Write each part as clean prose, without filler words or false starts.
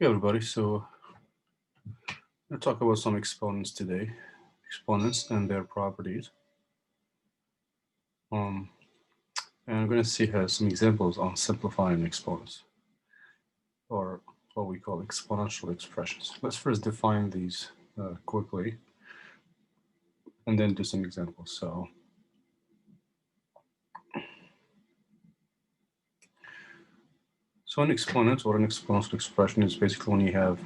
Okay, everybody, so we'll talk about some exponents today, exponents and their properties. And I'm going to see some examples on simplifying exponents, or what we call exponential expressions. Let's first define these quickly, and then do some examples. So an exponent or an exponential expression is basically when you have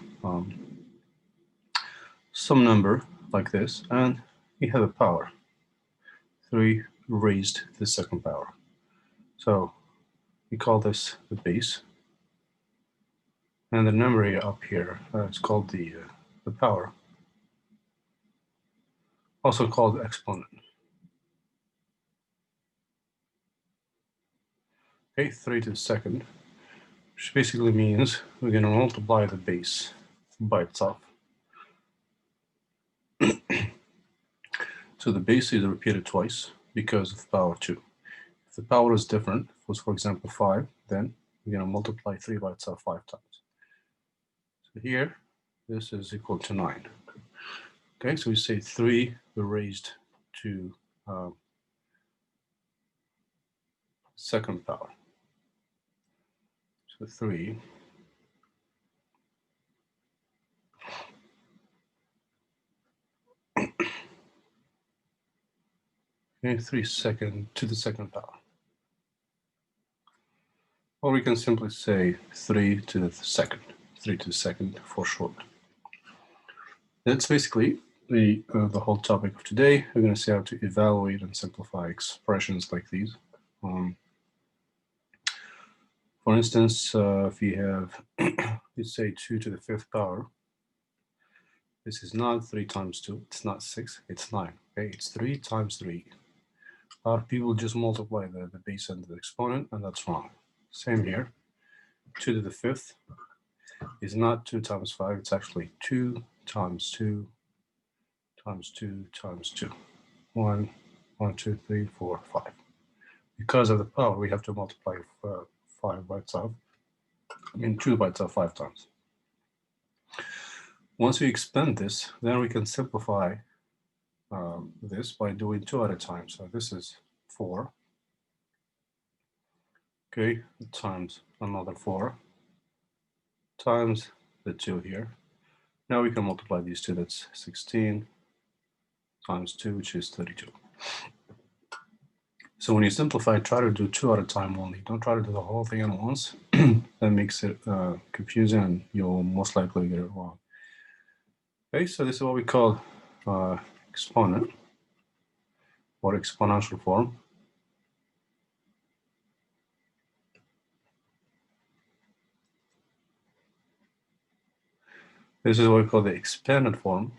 some number like this, and you have a power, 3 raised to the second power. So we call this the base. And the numerator up here is called the power, also called exponent. Okay, 3 to the second, which basically means we're going to multiply the base by itself. So the base is repeated twice because of power 2. If the power is different, if it was, for example, 5, then we're going to multiply 3 by itself 5 times. So here, this is equal to 9. Okay, so we say 3 raised to second power. So 3 and 3 second to the second power. Or we can simply say 3 to the second, 3 to the second for short. That's basically the whole topic of today. We're going to see how to evaluate and simplify expressions like these. For instance, if you have, let's say 2 to the 5th power, this is not 3 times 2, it's not 6, it's 9. Okay, it's 3 times 3. A lot of people just multiply the base and the exponent, and that's wrong. Same here. 2 to the 5th is not 2 times 5, it's actually 2 times 2 times 2 times 2. 1, 1, 2, 3, 4, 5. Because of the power, we have to multiply 5 by itself, 2 by itself 5 times. Once we expand this, then we can simplify this by doing 2 at a time. So this is 4, okay, times another 4, times the 2 here. Now we can multiply these two, that's 16 times 2, which is 32. So when you simplify, try to do 2 at a time only. Don't try to do the whole thing at once. That makes it confusing, and you'll most likely get it wrong. Okay, so this is what we call exponent or exponential form. This is what we call the expanded form.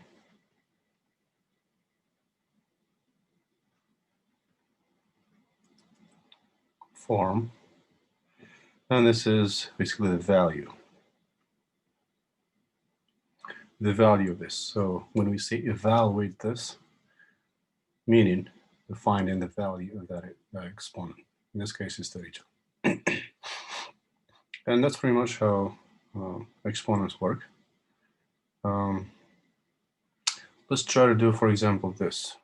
And this is basically the value of this. So when we say evaluate this, meaning finding the value of that exponent. In this case, is 32. And that's pretty much how exponents work. Let's try to do, for example, this.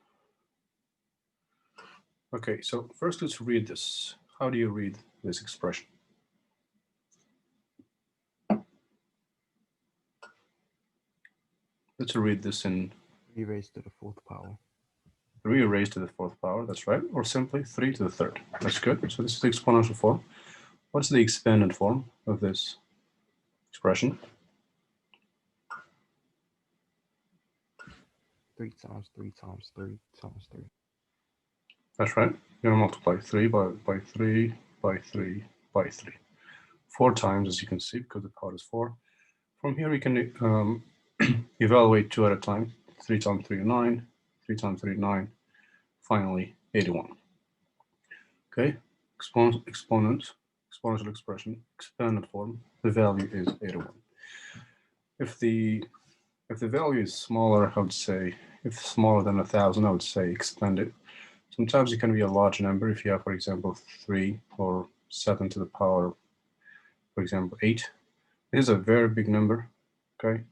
Okay, so first let's read this. How do you read this expression? Let's read this in 3 raised to the 4th power. 3 raised to the 4th power, that's right. Or simply 3 to the 3rd. That's good. So this is the exponential form. What's the expanded form of this expression? 3 times 3 times 3 times 3. That's right. You're going to multiply 3 by 3 by 3 by 3. 4 times, as you can see, because the power is 4. From here, we can evaluate 2 at a time. 3 times 3 is 9. 3 times 3 is 9. Finally, 81. Okay, exponential expression, expanded form, the value is 81. If the value is smaller, I would say, if smaller than 1,000, I would say expand it. Sometimes it can be a large number. If you have, for example, 3 or 7 to the power, for example, 8, This is a very big number, okay?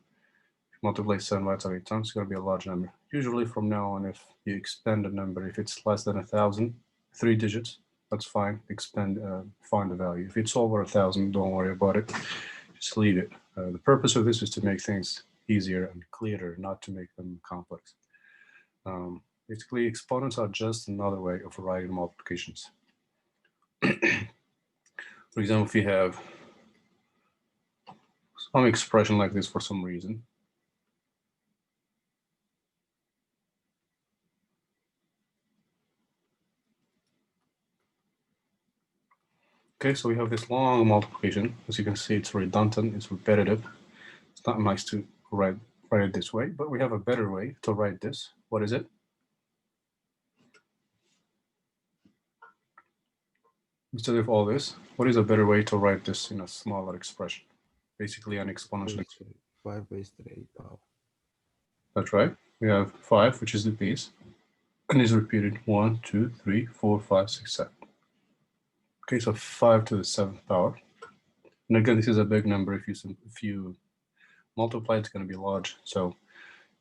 Multiply 7 by 8 times, it's going to be a large number. Usually from now on, if you expand a number, if it's less than 1,000, 3 digits, that's fine. Expand, find the value. If it's over 1,000, don't worry about it. Just leave it. The purpose of this is to make things easier and clearer, not to make them complex. Basically, exponents are just another way of writing multiplications. For example, if you have some expression like this for some reason, okay, so we have this long multiplication. As you can see, it's redundant, it's repetitive. It's not nice to write it this way, but we have a better way to write this. What is it? Instead of all this, what is a better way to write this in a smaller expression? Basically an exponential expression. 5 raised to the 8th power. That's right. We have 5, which is the base, and is repeated 1, 2, 3, 4, 5, 6, 7. Okay, so 5 to the 7th power. And again, this is a big number. If you multiply, it's going to be large. So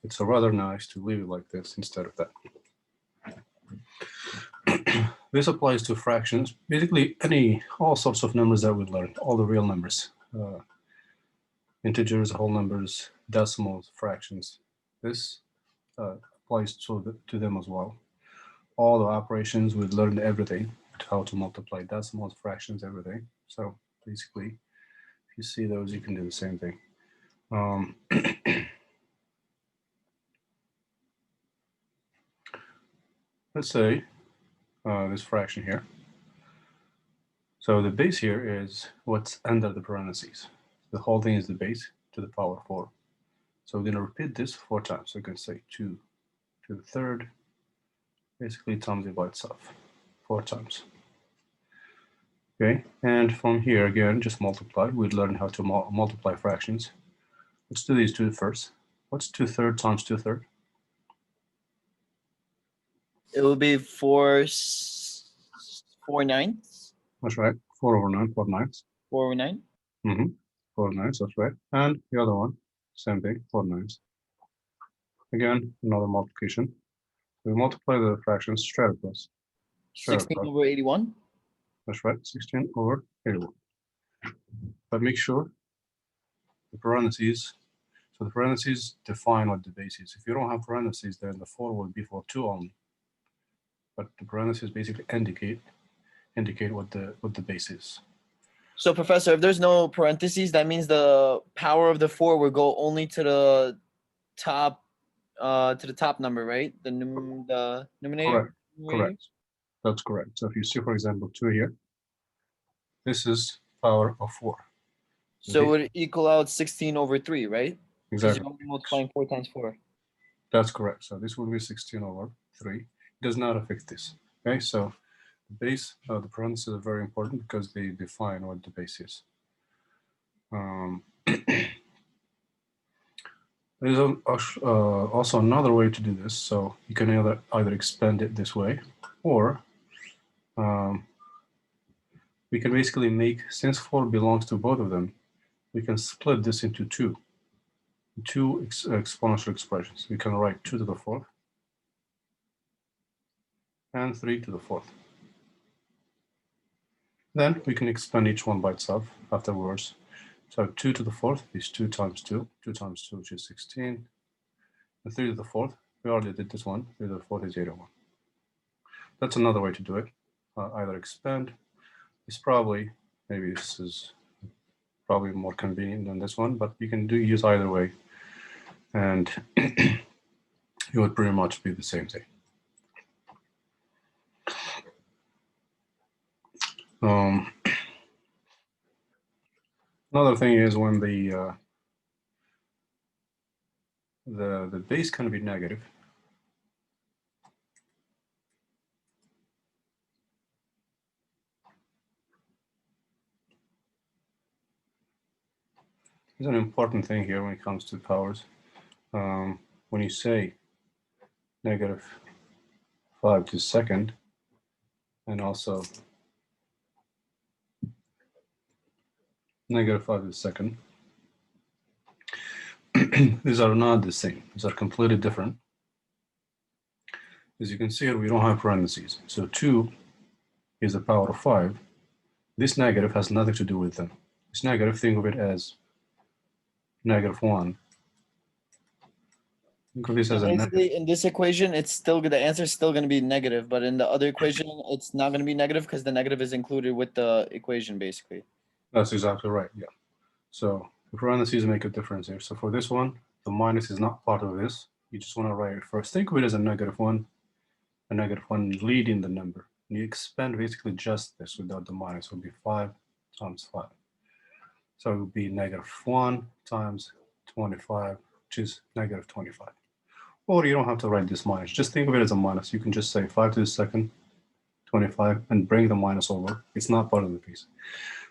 it's rather nice to leave it like this instead of that. This applies to fractions, basically all sorts of numbers that we learned, all the real numbers, integers, whole numbers, decimals, fractions. This applies to them as well. All the operations, we learned everything, how to multiply decimals, fractions, everything. So basically, if you see those, you can do the same thing. Let's say this fraction here. So the base here is what's under the parentheses. The whole thing is the base to the power 4. So we're going to repeat this 4 times. So you can say 2 to the 3rd, basically times it by itself 4 times. Okay, and from here again, just multiply. We'd learn how to multiply fractions. Let's do these two first. What's 2/3 times 2/3? It will be 4/9. That's right. 4/9, 4/9. 4/9. 4/9, that's right. And the other one, same thing, 4/9. Again, another multiplication. We multiply the fractions straight across. 16/81. That's right, 16/81. But make sure the parentheses, so the parentheses define what the base is. If you don't have parentheses, then the 4 will be for 2 only. But the parentheses basically indicate what the base is. So, Professor, if there's no parentheses, that means the power of the 4 will go only to the top number, right? The numerator. Correct. That's correct. So if you see, for example, 2 here, this is power of 4. So it would equal out 16/3, right? Exactly. Because you're only multiplying 4 times 4. That's correct. So this will be 16/3. It does not affect this. Okay, so the base, the parentheses are very important because they define what the base is. There's also another way to do this. So you can either expand it this way, or we can basically make, since 4 belongs to both of them, we can split this into two exponential expressions. We can write 2 to the 4th and 3 to the 4th. Then we can expand each one by itself afterwards. So 2 to the 4th is 2 times 2. 2 times 2, which is 16. And 3 to the 4th, we already did this one. 3 to the 4th is 8/1. That's another way to do it. Either expand. It's probably, maybe this is probably more convenient than this one, but you can use either way. And it would pretty much be the same thing. Another thing is when the base can be negative. There's an important thing here when it comes to powers. When you say -5 to the second, and also -5 to the second, these are not the same. These are completely different. As you can see here, we don't have parentheses. So 2 is the power of 5. This negative has nothing to do with them. This negative, think of it as -1. Think of this as So a negative. basically, in this equation, it's still the answer is still going to be negative, but in the other equation, it's not going to be negative because the negative is included with the equation, basically. That's exactly right, yeah. So the parentheses make a difference here. So for this one, the minus is not part of this. You just want to write it first. Think of it as a -1 leading the number. And you expand basically just this without the minus. It would be 5 times 5. So it would be -1 times 25, which is -25. Or you don't have to write this minus. Just think of it as a minus. You can just say 5 to the second, 25, and bring the minus over. It's not part of the piece.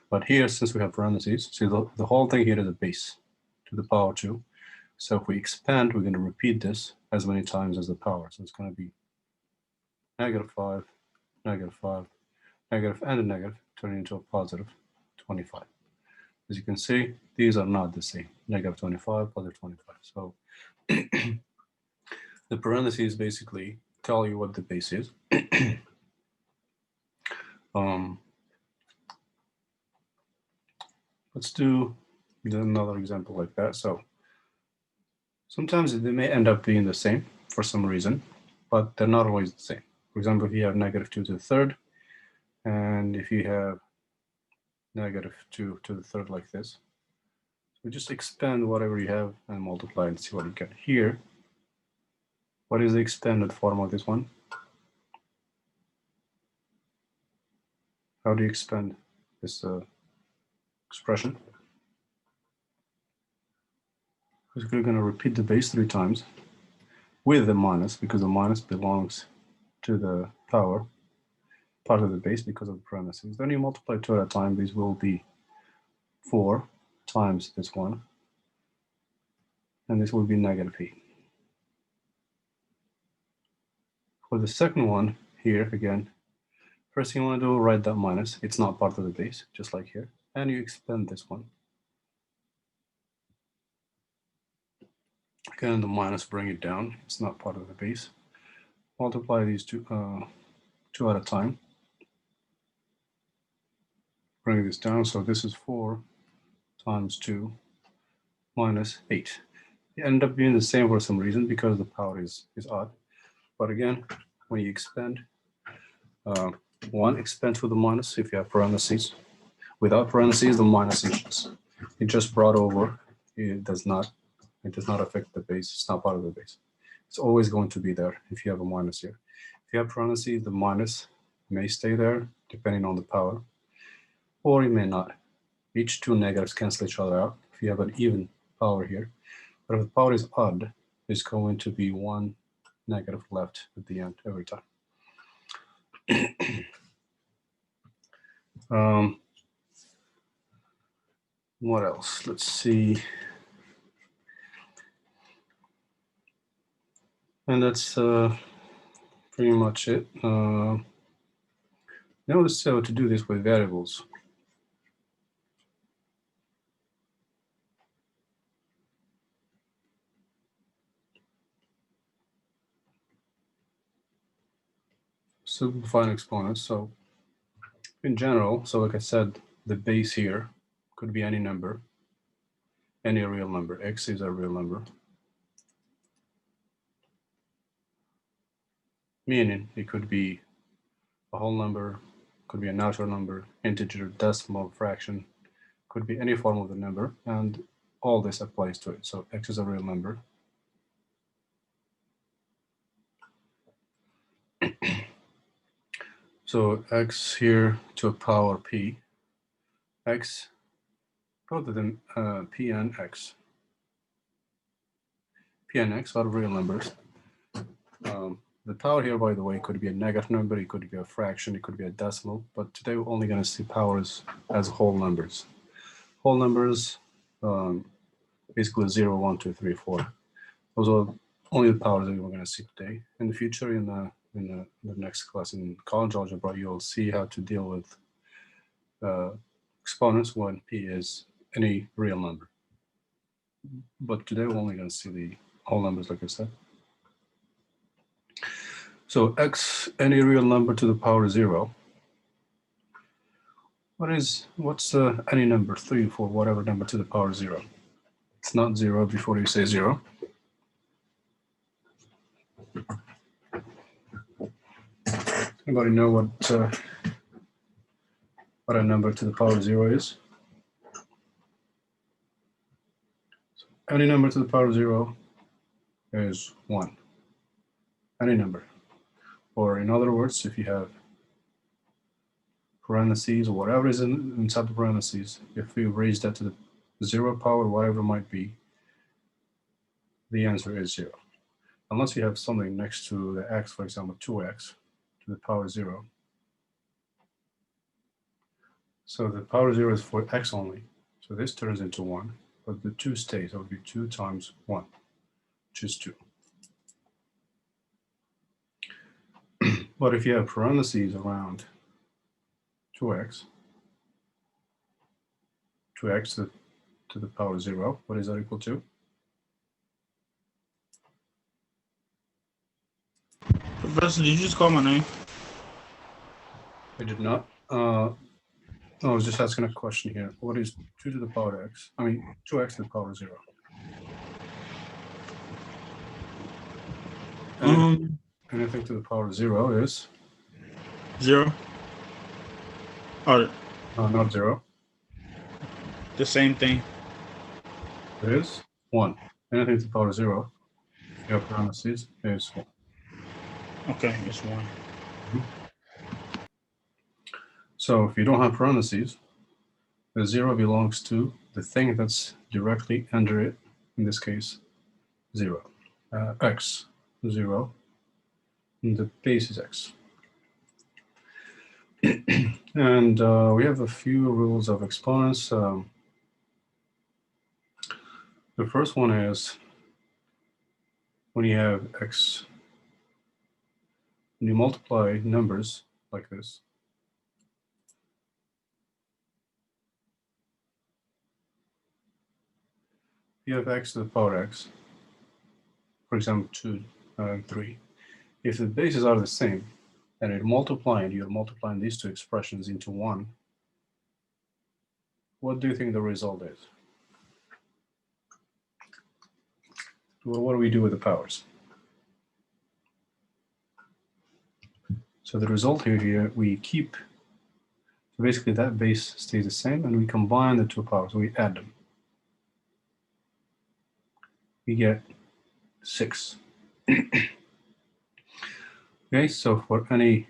But here, since we have parentheses, see the whole thing here is a base to the power 2. So if we expand, we're going to repeat this as many times as the power. So it's going to be -5, -5, negative, and a negative, turning into a positive 25. As you can see, these are not the same. -25, +25. So the parentheses basically tell you what the base is. Let's do another example like that. So sometimes they may end up being the same for some reason, but they're not always the same. For example, if you have -2 to the third, and if you have -2 to the third like this, we just expand whatever you have and multiply and see what you get. Here, what is the expanded form of this one? How do you expand this expression? Basically, we're going to repeat the base 3 times with the minus, because the minus belongs to the power part of the base because of the parentheses. Then you multiply 2 at a time. These will be 4 times this one, and this will be -8. For the second one here, again, first thing you want to do, write that minus. It's not part of the base, just like here. And you expand this one. Again, the minus, bring it down. It's not part of the base. Multiply these two at a time. Bring this down. So this is 4 times 2 minus 8. They end up being the same for some reason because the power is odd. But again, when you expand, one, expand with the minus if you have parentheses. Without parentheses, the minus is just brought over. It does not affect the base. It's not part of the base. It's always going to be there if you have a minus here. If you have parentheses, the minus may stay there depending on the power, or it may not. Each two negatives cancel each other out if you have an even power here. But if the power is odd, there's going to be one negative left at the end every time. What else? Let's see. And that's pretty much it. Now let's see how to do this with variables. Simplifying exponents. So in general, so like I said, the base here could be any number, any real number. X is a real number. Meaning it could be a whole number, could be a natural number, integer, decimal, fraction, could be any form of the number, and all this applies to it. So X is a real number. So X here to a power P, X, both of them, P and X. P and X are real numbers. The power here, by the way, could be a negative number, it could be a fraction, it could be a decimal, but today we're only going to see powers as whole numbers. Whole numbers, basically 0, 1, 2, 3, 4. Those are only the powers that we're going to see today. In the future, in the next class in college algebra, you'll see how to deal with exponents when P is any real number. but today we're only going to see the whole numbers, like I said. So x, any real number to the power 0. What's any number, 3, 4, whatever number to the power 0? It's not 0 before you say 0. Anybody know what a number to the power 0 is? Any number to the power 0 is 1. Any number. Or in other words, if you have parentheses or whatever is inside the parentheses, if we raise that to the 0 power, whatever it might be, the answer is 0. Unless you have something next to the x, for example, 2x to the power 0. So the power 0 is for x only. So this turns into 1, but the 2 stays. It would be 2 times 1, which is 2. But if you have parentheses around 2x to the power 0, what is that equal to? Professor, did you just call my name? I did not. I was just asking a question here. What is 2 to the power x? I mean, 2x to the power 0. Anything to the power 0 is? 0. Oh, Not 0. the same thing. It is 1. Anything to the power 0, if you have parentheses, is 1. Okay, it's 1. So if you don't have parentheses, the 0 belongs to the thing that's directly under it, in this case, 0. X, 0, and the base is x. And we have a few rules of exponents. The first one is when you have x, when you multiply numbers like this, you have x to the power x, for example, 2 and 3. If the bases are the same, and you're multiplying these two expressions into 1, what do you think the result is? Well, what do we do with the powers? So the result here, we keep, so basically that base stays the same, and we combine the two powers, we add them. We get 6. Okay, so for any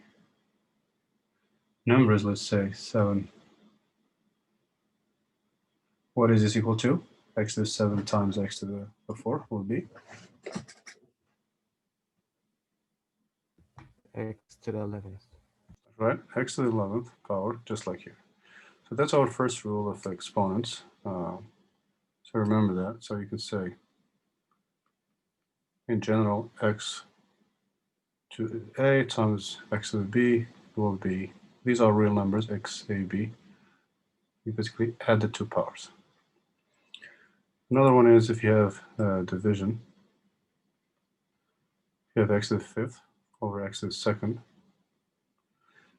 numbers, let's say 7, what is this equal to? X to the 7 times x to the 4 will be? X to the 11th. Right, x to the 11th power, just like here. So that's our first rule of exponents. So remember that. So you can say, in general, x to the a times x to the b will be, these are real numbers, x, a, b. You basically add the two powers. Another one is if you have division, you have x to the 5th over x to the 2nd.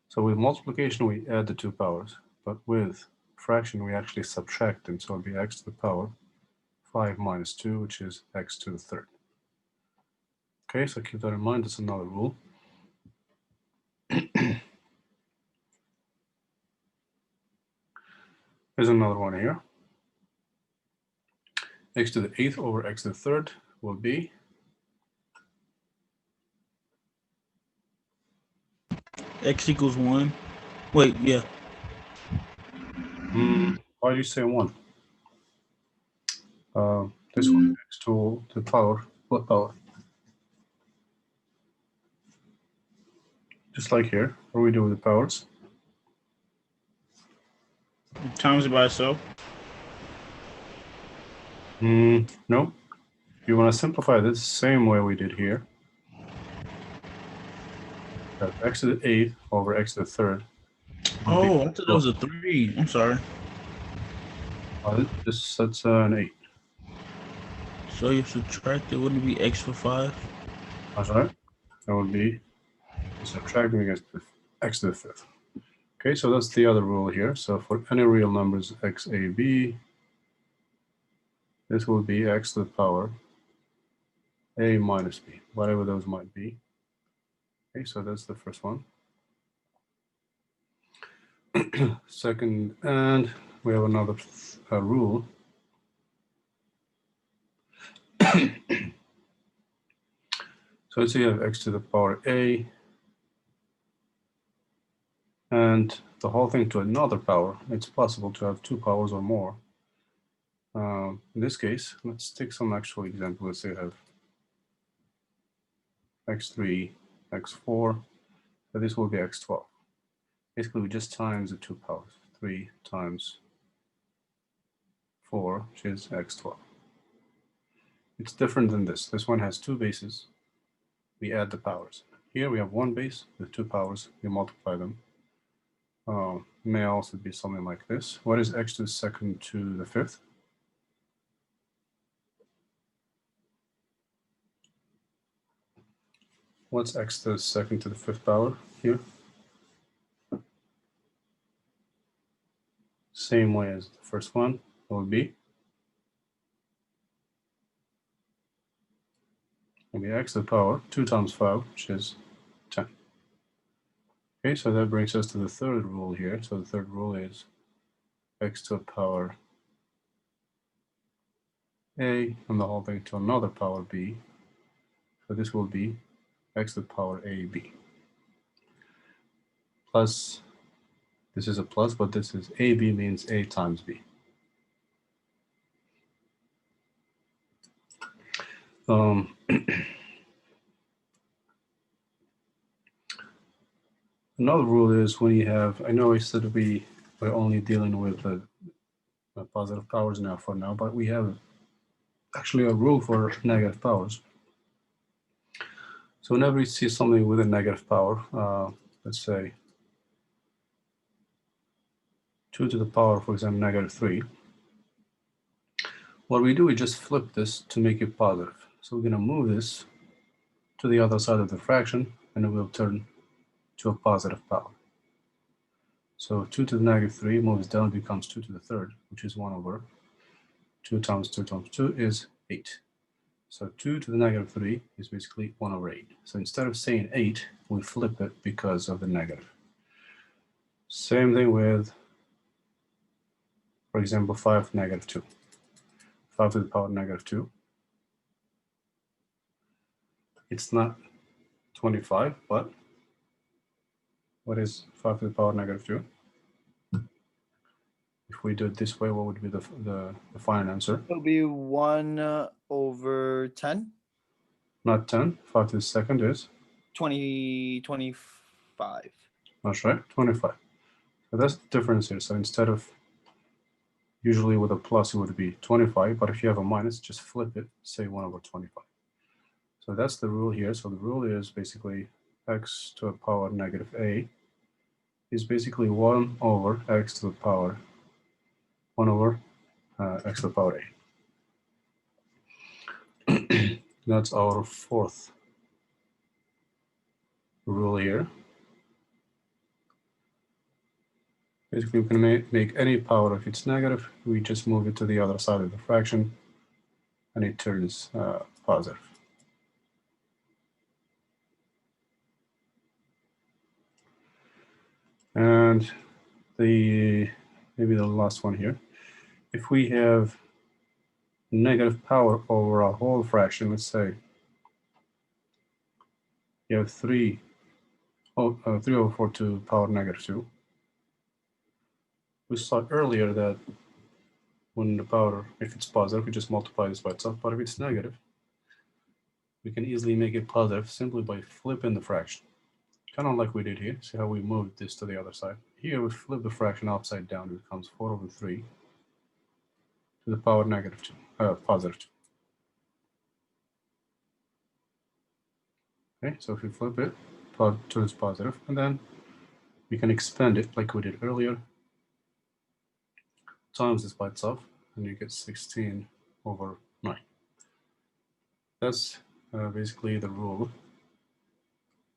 So with multiplication, we add the two powers, but with fraction, we actually subtract them. So it'll be x to the power 5 minus 2, which is x to the 3rd. Okay, so keep that in mind. That's another rule. There's another one here. X to the 8th over x to the 3rd will be? X equals 1. Wait, yeah. Why do you say 1? This one, x to the power, what power? Just like here, what do we do with the powers? Times it by itself. No. If you want to simplify this, same way we did here. X to the 8th over x to the 3rd. Oh, I thought that was a 3. I'm sorry. That's an 8. So you subtract it, wouldn't it be x to the 5? That's right. That would be subtracting against x to the 5th. Okay, so that's the other rule here. So for any real numbers x, a, b, this will be x to the power a minus b, whatever those might be. Okay, so that's the first one. Second, and we have another rule. So let's say you have x to the power a and the whole thing to another power. It's possible to have 2 powers or more. In this case, let's take some actual example. Let's say you have x3, x4, so this will be x12. Basically, we just times the 2 powers. 3 times 4, which is x12. It's different than this. This one has 2 bases. We add the powers. Here we have 1 base with 2 powers. We multiply them. May also be something like this. What is x to the second to the 5th? What's x to the second to the 5th power here? Same way as the first one. It will be x to the power 2 times 5, which is 10. Okay, so that brings us to the third rule here. So the third rule is x to the power a and the whole thing to another power b. So this will be x to the power ab. Plus, this is a plus, but this is ab means a times b. Another rule is when you have, I know I said we're only dealing with the positive powers now for now, but we have actually a rule for negative powers. So whenever you see something with a negative power, let's say 2 to the power, for example, negative 3, what we do is just flip this to make it positive. So we're going to move this to the other side of the fraction, and it will turn to a positive power. So 2 to the negative 3 moves down, becomes 2 to the third, which is 1 over 2 times 2 times 2 is 8. So 2 to the negative 3 is basically 1 over 8. So instead of saying 8, we flip it because of the negative. Same thing with, for example, 5 negative 2. 5 to the power negative 2. It's not 25, but what is 5 to the power negative 2? If we do it this way, what would be the final answer? It'll be 1 over 10. Not 10. 5 to the second is? 25. That's right, 25. So that's the difference here. So instead of usually with a plus, it would be 25, but if you have a minus, just flip it, say 1 over 25. So that's the rule here. So the rule is basically x to the power negative a is basically 1 over x to the power 1 over x to the power a. That's our fourth rule here. Basically, we can make any power if it's negative, we just move it to the other side of the fraction, and it turns positive. And maybe the last one here. If we have negative power over a whole fraction, let's say you have 3 over 4 to power negative 2. We saw earlier that when the power, if it's positive, we just multiply this by itself, but if it's negative, we can easily make it positive simply by flipping the fraction. Kind of like we did here. See how we moved this to the other side? Here we flip the fraction upside down. It becomes 4 over 3 to the power negative 2, positive 2. Okay, so if we flip it, turns positive, and then we can expand it like we did earlier, times this by itself, and you get 16 over 9. That's basically the rule.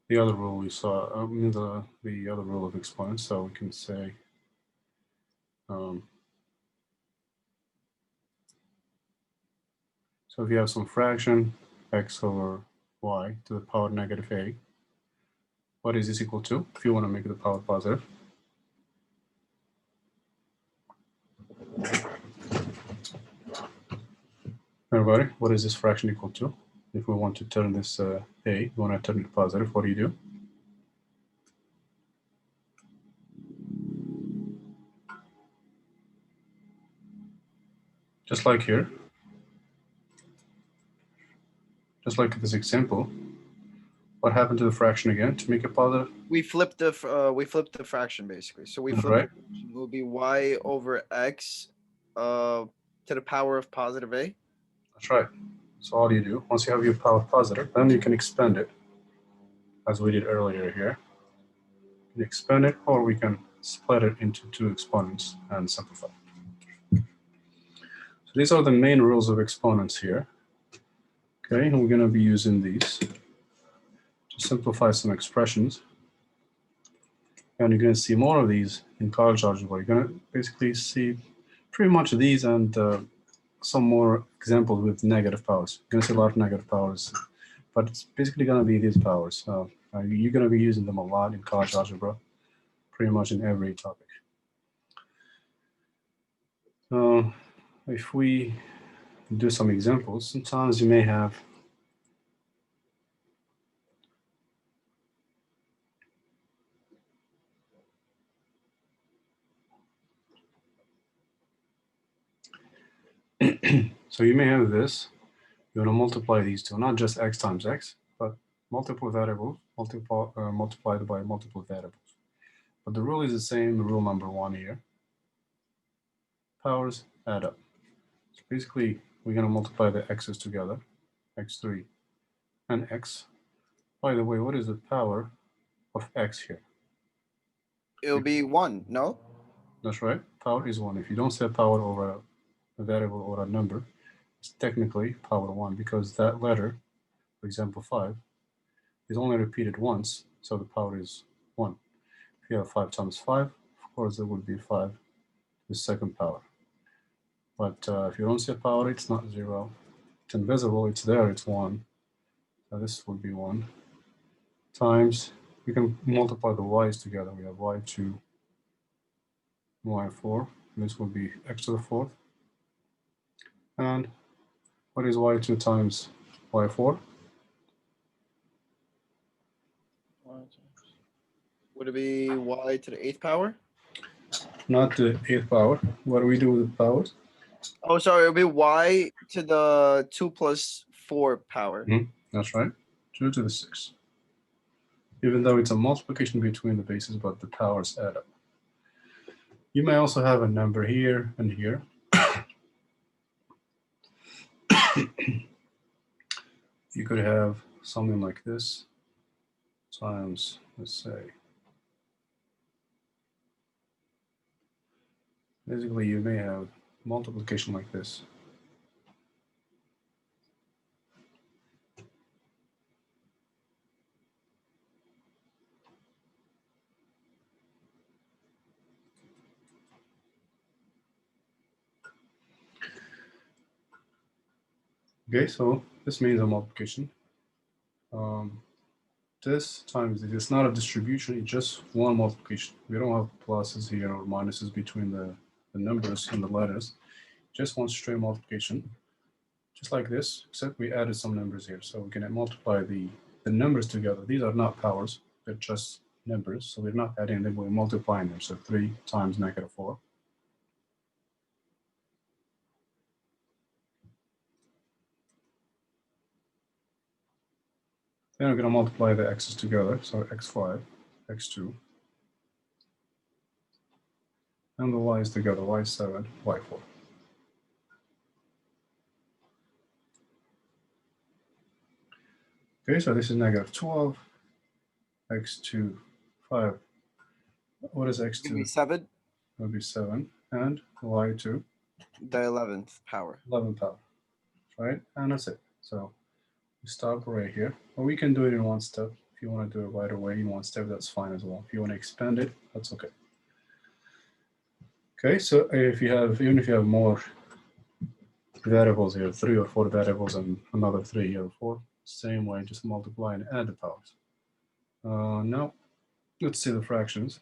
The other rule we saw, the other rule of exponents. So we can say so if you have some fraction x over y to the power negative a, what is this equal to if you want to make the power positive? Everybody, what is this fraction equal to? If we want to turn this a, we want to turn it positive, what do? Just like here, just like this example, what happened to the fraction again to make it positive? We flipped the fraction basically. So we That's flipped right. the fraction. It will be y over x to the power of positive a. That's right. So all you do, once you have your power positive, then you can expand it, as we did earlier here. You can expand it, or we can split it into two exponents and simplify. So these are the main rules of exponents here. Okay, and we're going to be using these to simplify some expressions. And you're going to see more of these in college algebra. You're going to basically see pretty much these and some more examples with negative powers. You're going to see a lot of negative powers, but it's basically going to be these powers. You're going to be using them a lot in college algebra, pretty much in every topic. If we do some examples, sometimes you may have so you may have this. You want to multiply these two, not just x times x, but multiple variables multiplied by multiple variables. But the rule is the same, rule number one here. Powers add up. So basically, we're going to multiply the x's together, x3 and x. By the way, what is the power of x here? It'll be 1, no? That's right, power is 1. If you don't set power over a variable or a number, it's technically power 1 because that letter, for example 5, is only repeated once, so the power is 1. If you have 5 times 5, of course it would be 5 to the second power. But if you don't set power, it's not 0. It's invisible, it's there, it's 1. So this would be 1 times, we can multiply the y's together. We have y2, y4. This would be x to the 4th. And what is y2 times y4? Would it be y to the 8th power? Not the 8th power. What do we do with the powers? Oh, sorry, it'll be y to the 2 plus 4 power. That's right, 2 to the 6. Even though it's a multiplication between the bases, but the powers add up. You may also have a number here and here. You could have something like this times, let's say, basically you may have multiplication like this. Okay, so this means a multiplication. This times this, it's not a distribution, it's just one multiplication. We don't have pluses here or minuses between the numbers and the letters. Just one straight multiplication, just like this, except we added some numbers here. So we can multiply the numbers together. These are not powers, they're just numbers. So we're not adding them, we're multiplying them. So 3 times negative 4. Then we're going to multiply the x's together. So x5, x2, and the y's together, y7, y4. Okay, so this is negative 12, x2, 5. What is x2? It'll be 7, It would be 7. And y2? the 11th power. 11 power, right? And that's it. So stop right here, or we can do it in one step. If you want to do it right away in one step, that's fine as well. If you want to expand it, that's okay. Okay, so if you have, even if you have more variables here, 3 or 4 variables and another 3 here or 4, same way, just multiply and add the powers. Now, let's see the fractions.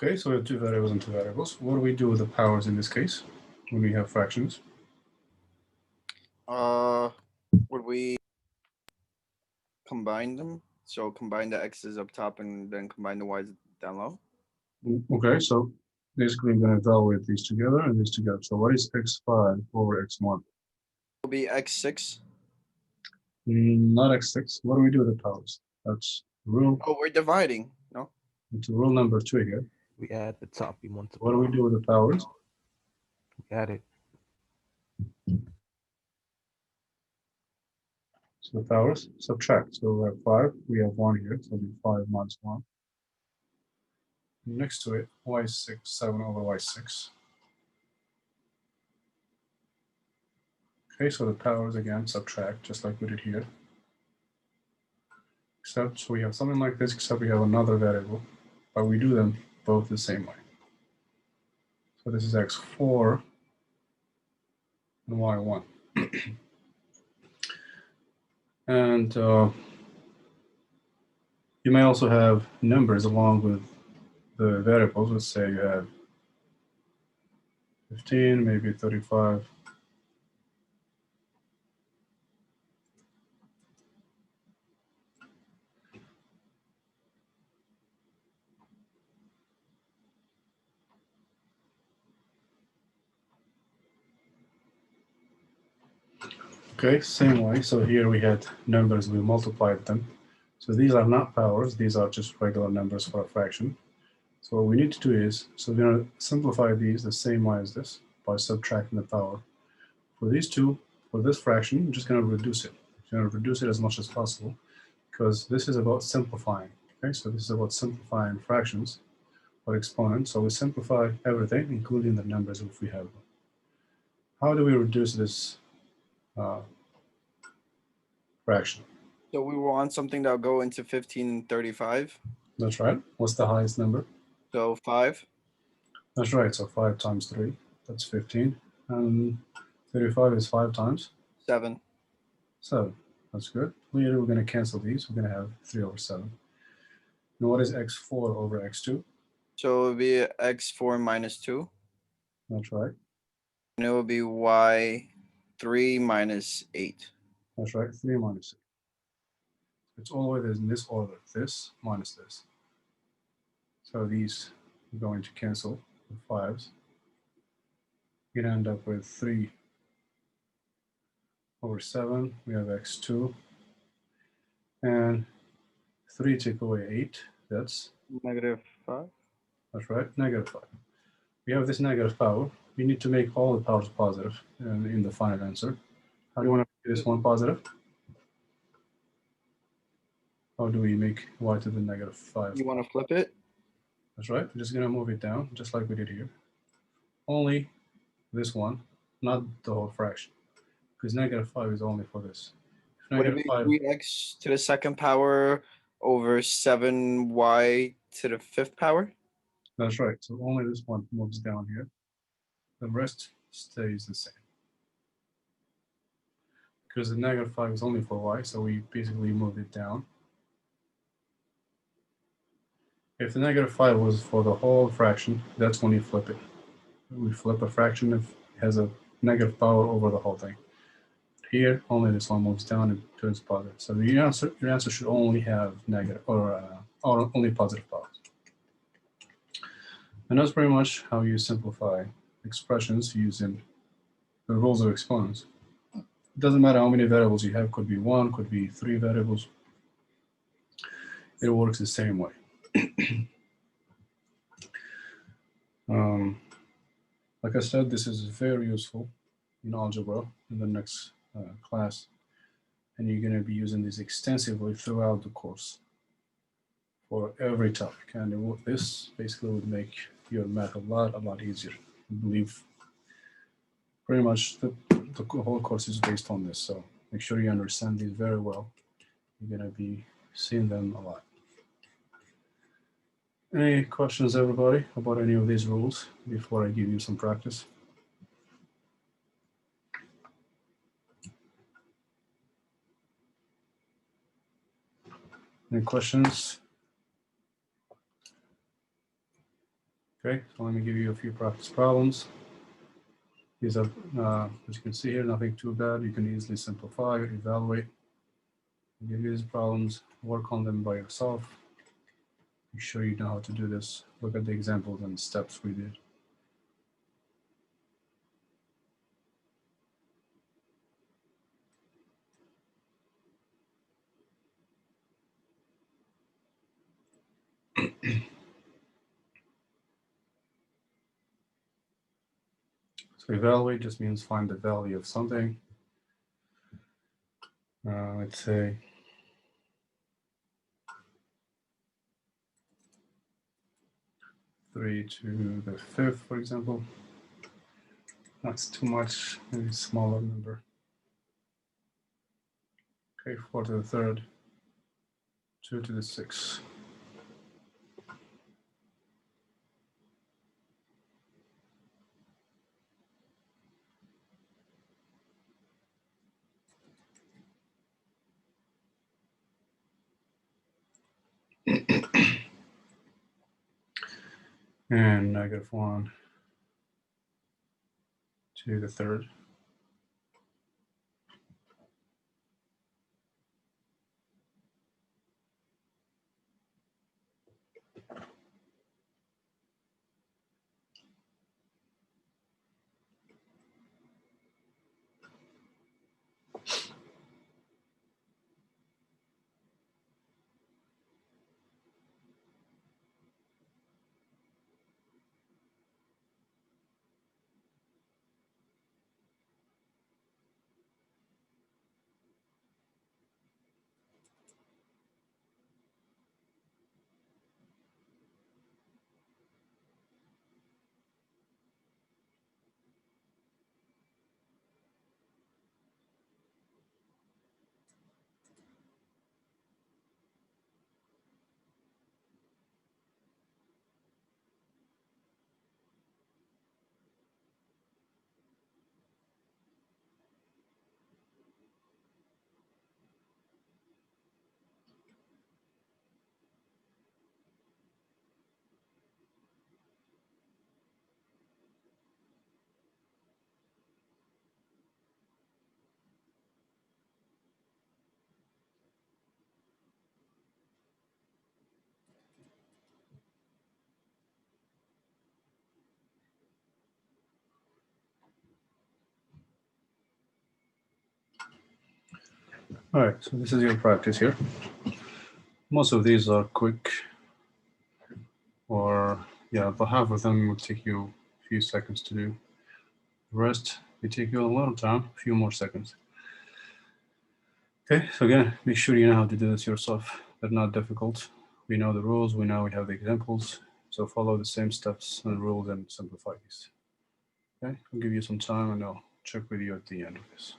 Okay, so we have 2 variables and 2 variables. What do we do with the powers in this case when we have fractions? Would we combine them? So combine the x's up top and then combine the y's down low? Okay, so basically I'm going to evaluate these together and these together. So what is x5 over x1? Will be x6. Not x6. What do we do with the powers? That's rule. Oh, we're dividing. No. It's rule number 2 here. We add the top, we multiply. What do we do with the powers? We add it. So the powers, subtract. So we have 5, we have 1 here, so it'll be 5 minus 1. Next to it, y6, 7 over y6. Okay, so the powers again, subtract, just like we did here. Except we have something like this, except we have another variable, but we do them both the same way. So this is x4 and y1. And you may also have numbers along with the variables. Let's say you have 15, maybe 35. Okay, same way. So here we had numbers, we multiplied them. So these are not powers, these are just regular numbers for a fraction. So what we need to do is, so we're going to simplify these the same way as this by subtracting the power. For these two, for this fraction, I'm just going to reduce it. I'm going to reduce it as much as possible because this is about simplifying. Okay, so this is about simplifying fractions or exponents. So we simplify everything, including the numbers if we have them. How do we reduce this fraction? So we want something that'll go into 1535. That's right. What's the highest number? So 5. That's right. So 5 times 3, that's 15. And 35 is 5 times 7. 7. That's good. Later we're going to cancel these. We're going to have 3 over 7. And what is x4 over x2? So it would be x4 minus 2. That's right. And it will be y3 minus 8. That's right. 3 minus 8. It's always in this order. This minus this. So these are going to cancel with 5s. You're going to end up with 3 over 7. We have x2. And 3 take away 8. That's -5. That's right, -5. We have this negative power. We need to make all the powers positive in the final answer. How do you want to make this one positive? How do we make y to the -5? You want to flip it? That's right. We're just going to move it down, just like we did here. Only this one, not the whole fraction, because -5 is only for this. If Would it be -5, 3x to the second power over 7y to the fifth power? that's right. So only this one moves down here. The rest stays the same. Because the -5 is only for y, so we basically moved it down. If the -5 was for the whole fraction, that's when you flip it. We flip a fraction if it has a negative power over the whole thing. Here, only this one moves down and turns positive. So your answer should only have negative or only positive powers. And that's pretty much how you simplify expressions using the rules of exponents. It doesn't matter how many variables you have, could be 1, could be 3 variables. It works the same way. Like I said, this is very useful in algebra in the next class. And you're going to be using this extensively throughout the course for every topic. And this basically would make your math a lot easier. I believe pretty much the whole course is based on this. So make sure you understand these very well. You're going to be seeing them a lot. Any questions, everybody, about any of these rules before I give you some practice? Any questions? Okay, so let me give you a few practice problems. These are, as you can see here, nothing too bad. You can easily simplify, evaluate. I'll give you these problems, work on them by yourself. Make sure you know how to do this. Look at the examples and steps we did. So evaluate just means find the value of something. Let's say 3 to the 5th, for example. That's too much, maybe smaller number. Okay, 4 to the 3rd, 2 to the 6th. And -1 to the 3rd. All right, so this is your practice here. Most of these are quick, or yeah, but half of them will take you a few seconds to do. The rest, they take you a little time, a few more seconds. Okay, so again, make sure you know how to do this yourself. They're not difficult. We know the rules, we know we have the examples, so follow the same steps and rules and simplify these. Okay, I'll give you some time and I'll check with you at the end of this.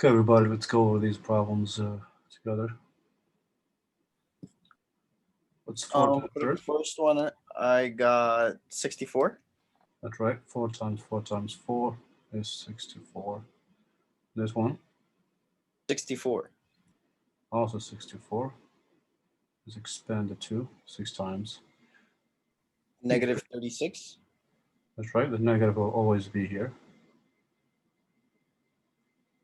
Okay, everybody, let's go over these problems together. What's 4 to the For the 3rd? first one, I got 64. That's right. 4 times 4 times 4 is 64. This one, 64. also 64. Let's expand the 2 6 times. Negative 36. That's right. The negative will always be here.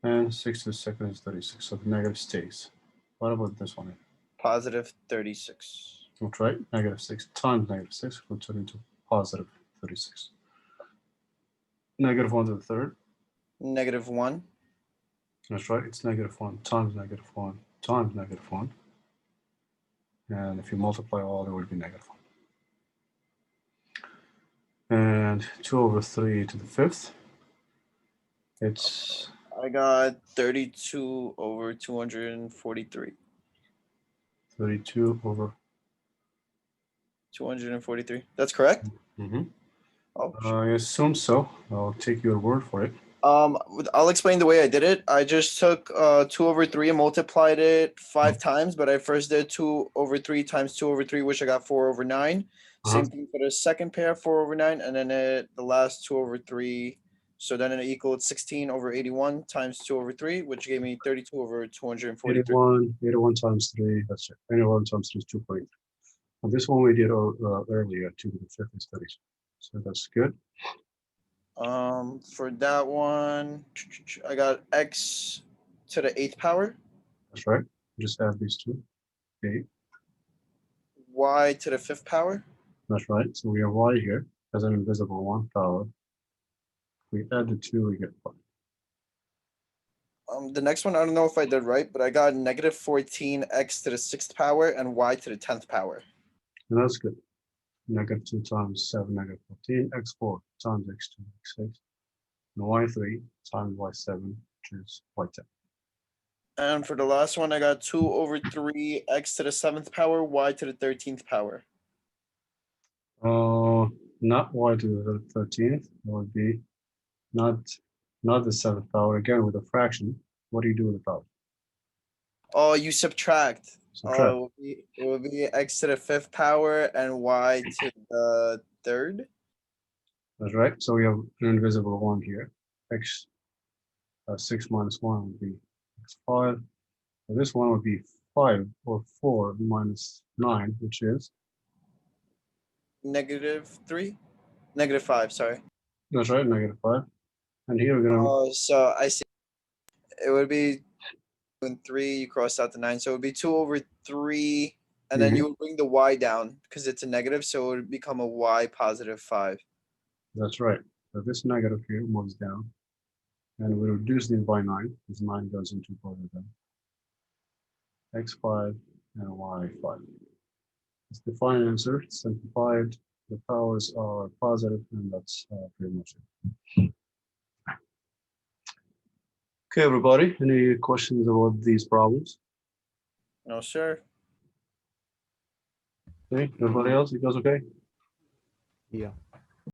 And 6 to the 2nd is 36. So the negative stays. What about this one? Positive 36. That's right. Negative 6 times negative 6 will turn into positive 36. Negative 1 to the third. Negative 1. That's right. It's negative 1 times negative 1 times negative 1. And if you multiply all, it would be negative 1. And 2 over 3 to the fifth. It's I got 32 over 243. 32 over. 243. That's correct? Oh, I assume so. I'll take your word for it. I'll explain the way I did it. I just took 2 over 3 and multiplied it 5 times, but I first did 2 over 3 times 2 over 3, which I got 4 over 9. Same thing for the second pair, 4 over 9, and then the last 2 over 3. So then it equaled 16 over 81 times 2 over 3, which gave me 32 over 243. 81 times 3, that's it. 81 times 3 is 2.3. And this one we did earlier, 2 to the fifth is 32. So that's good. For that one, I got x to the 8th power, That's right. Just add these two. Okay, y to the 5th power, that's right. So we have y here as an invisible one power. If we add the 2, we get 5. the next one, I don't know if I did right, but I got negative 14 x to the 6th power and y to the 10th power. And that's good. Negative 2 times 7, negative 14, x4 times x2, x6, and y3 times y7, which is y10. And for the last one, I got 2 over 3 x to the 7th power, y to the 13th power. Not y to the 13th. That would be not the 7th power. Again, with a fraction, what do you do with the power? Oh, you subtract. Subtract. It would be x to the 5th power and y to the 3rd. That's right. So we have an invisible 1 here. X 6 minus 1 would be x5. So this one would be 5 or 4 minus 9, which is? Negative 3? Negative 5, sorry. That's right, negative 5. And here we're going to. Oh, so I see. It would be 2 and 3, you cross out the 9. So it would be 2 over 3, and then you would bring the y down because it's a negative. So it would become a y positive 5. That's right. So this negative here moves down. And we reduce these by 9, because 9 goes into both of them. x5 and y5. It's the final answer. It's simplified. The powers are positive, and that's pretty much it. Okay, everybody. Any questions about these problems? No, sir. Okay, everybody else, you guys okay? Yeah.